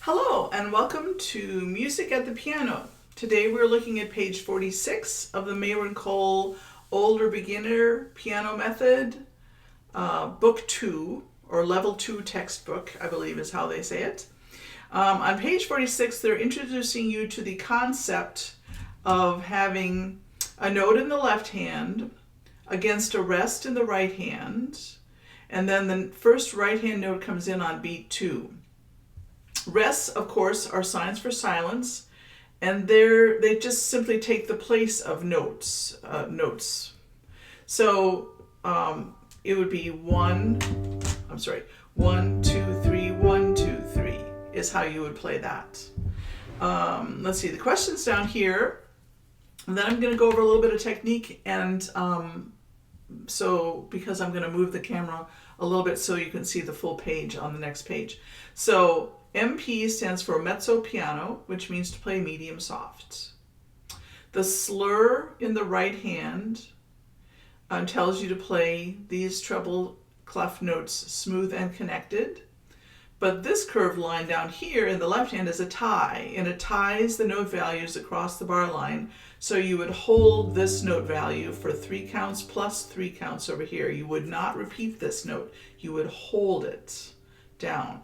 Hello and welcome to Music at the Piano. Today we're looking at page 46 of the Mayron Older Beginner Piano Method, Book 2, or Level 2 textbook, I believe is how they say it. On page 46, they're introducing you to the concept of having a note in the left hand against a rest in the right hand, and then the first right hand note comes in on beat 2. Rests, of course, are signs for silence, and they just simply take the place of notes. So it would be 1, 2, 3, 1, 2, 3 is how you would play that. Let's see, the question's down here, and then I'm going to go over a little bit of technique, and because I'm going to move the camera a little bit so you can see the full page on the next page. So MP stands for mezzo piano, which means to play medium soft. The slur in the right hand tells you to play these treble clef notes smooth and connected. But this curved line down here in the left hand is a tie, and it ties the note values across the bar line. So you would hold this note value for 3 counts plus 3 counts over here. You would not repeat this note. You would hold it down.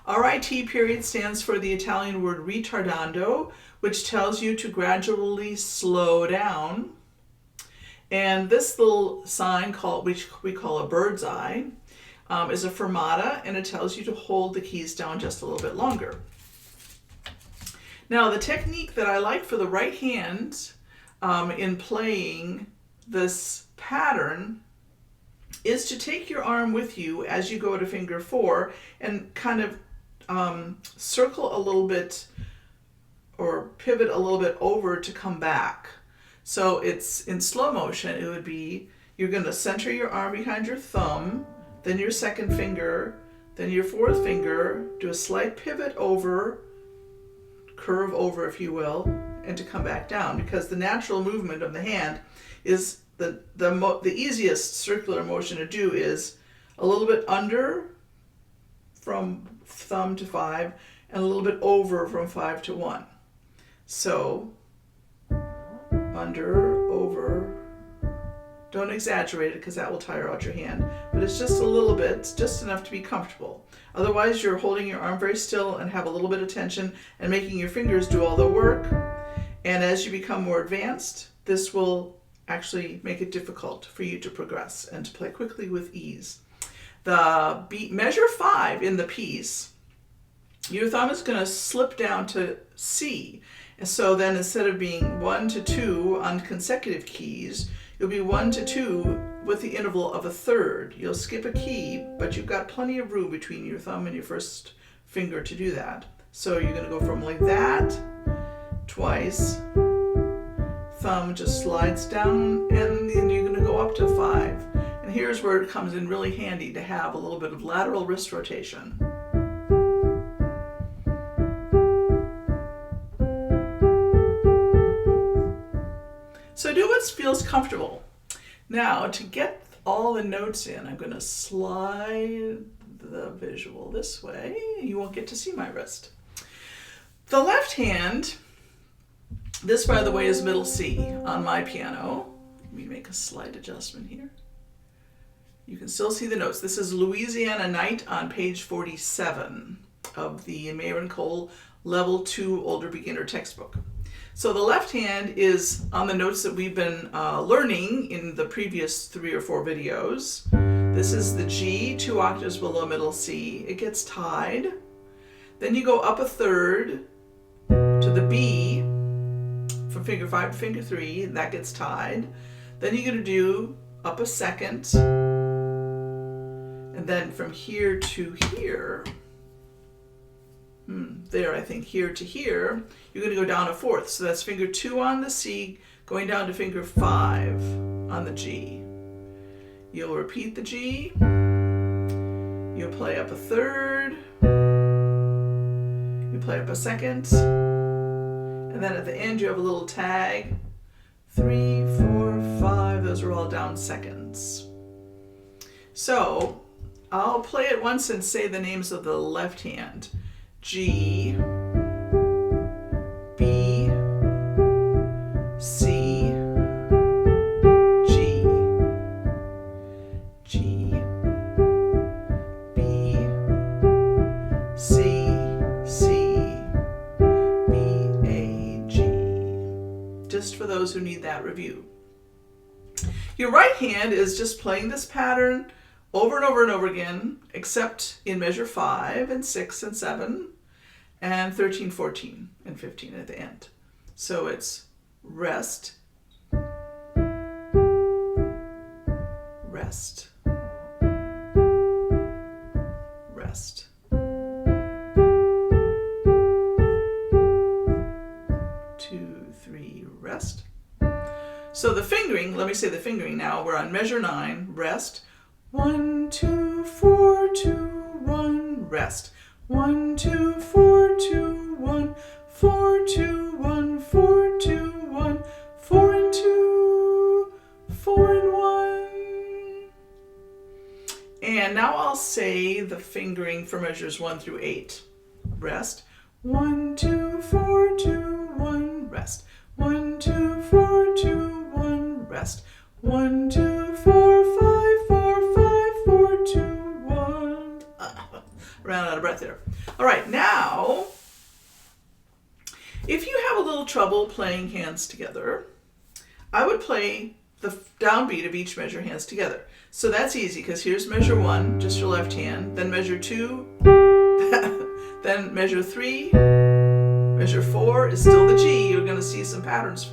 RIT period stands for the Italian word ritardando, which tells you to gradually slow down. And this little sign, which we call a bird's eye, is a fermata, and it tells you to hold the keys down just a little bit longer. Now, the technique that I like for the right hand in playing this pattern is to take your arm with you as you go to finger 4 and kind of circle a little bit or pivot a little bit over to come back. So it's in slow motion. It would be, you're going to center your arm behind your thumb, then your second finger, then your fourth finger, do a slight pivot over, curve over if you will, and to come back down, because the natural movement of the hand is the easiest circular motion to do is a little bit under from thumb to 5 and a little bit over from 5 to 1. So under, over, don't exaggerate it because that will tire out your hand, but it's just a little bit, just enough to be comfortable. Otherwise you're holding your arm very still and have a little bit of tension and making your fingers do all the work. And as you become more advanced, this will actually make it difficult for you to progress and to play quickly with ease. The beat, measure 5 in the piece, your thumb is going to slip down to C. And so then instead of being 1 to 2 on consecutive keys, you'll be 1 to 2 with the interval of a third. You'll skip a key, but you've got plenty of room between your thumb and your first finger to do that. So you're going to go from like that twice. Thumb just slides down, and then you're going to go up to 5. And here's where it comes in really handy to have a little bit of lateral wrist rotation. So do what feels comfortable. Now, to get all the notes in, I'm going to slide the visual this way. You won't get to see my wrist. The left hand, this, by the way, is middle C on my piano. Let me make a slight adjustment here. You can still see the notes. This is Louisiana Night on page 47 of the Mayron Level 2 Older Beginner textbook. So the left hand is on the notes that we've been learning in the previous 3 or 4 videos. This is the G, 2 octaves below middle C. It gets tied. Then you go up a third to the B, from finger 5 to finger 3, and that gets tied. Then you're going to do up a second, and then from here to here, here to here, you're going to go down a fourth. So that's finger 2 on the C, going down to finger 5 on the G. You'll repeat the G, you'll play up a third, you play up a second, and then at the end you have a little tag, 3, 4, 5, those are all down seconds. So I'll play it once and say the names of the left hand. G, B, C, G, G, B, C, C, B, A, G. Just for those who need that review. Your right hand is just playing this pattern over and over and over again, except in measure 5 and 6 and 7 and 13, 14, and 15 at the end. So it's rest, rest, rest. 2, 3, rest. So the fingering, let me say the fingering now. We're on measure 9, rest. 1, 2, 4, 2, 1, rest. 1, 2, 4, 2, 1, 4, 2, 1, 4, 2, 1, 4 and 2, 4 and 1. And now I'll say the fingering for measures 1 through 8. Rest. 1, 2, 4, 2, 1, rest. 1, 2, 4, 2, 1, rest. 1, 2, 4, 5, 4, 5, 4, 2, 1. Ran out of breath there. All right, now, if you have a little trouble playing hands together, I would play the downbeat of each measure hands together. So that's easy because here's measure 1, just your left hand, then measure 2, then measure 3, measure 4 is still the G. You're going to see some patterns.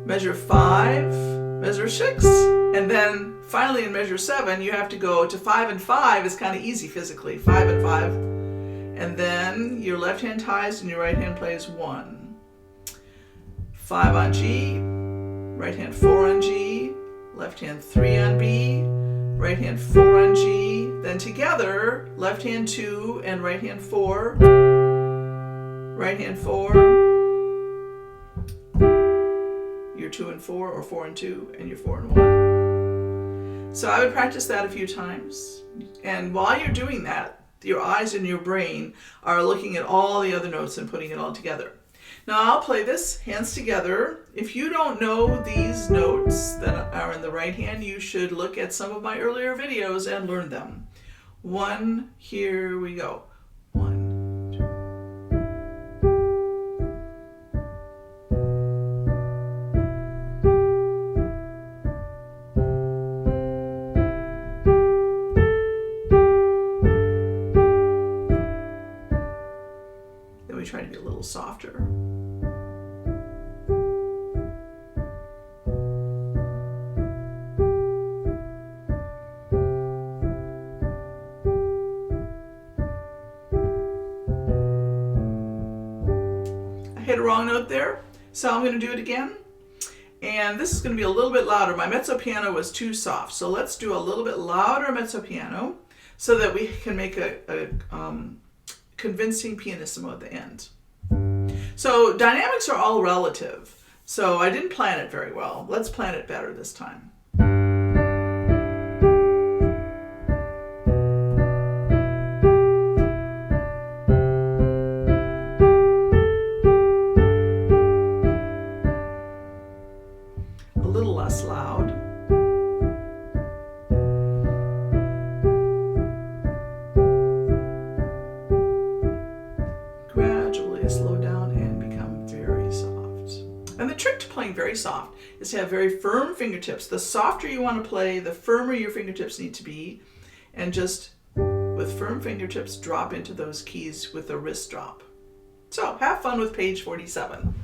Measure 5, measure 6, and then finally in measure 7 you have to go to 5 and 5 is kind of easy physically. 5 and 5. And then your left hand ties and your right hand plays 1. 5 on G, right hand 4 on G, left hand 3 on B, right hand 4 on G, then together left hand 2 and right hand 4, right hand 4, your 2 and 4 or 4 and 2 and your 4 and 1. So I would practice that a few times, and while you're doing that, your eyes and your brain are looking at all the other notes and putting it all together. Now I'll play this hands together. If you don't know these notes that are in the right hand, you should look at some of my earlier videos and learn them. 1, here we go. 1, 2. Then we try to be a little softer. Hit a wrong note there, so I'm going to do it again, and this is going to be a little bit louder. My mezzo piano was too soft, so let's do a little bit louder mezzo piano so that we can make a convincing pianissimo at the end. So dynamics are all relative, so I didn't plan it very well. Let's plan it better this time. Less loud. Gradually slow down and become very soft. And the trick to playing very soft is to have very firm fingertips. The softer you want to play, the firmer your fingertips need to be, and just with firm fingertips drop into those keys with a wrist drop. So have fun with page 47.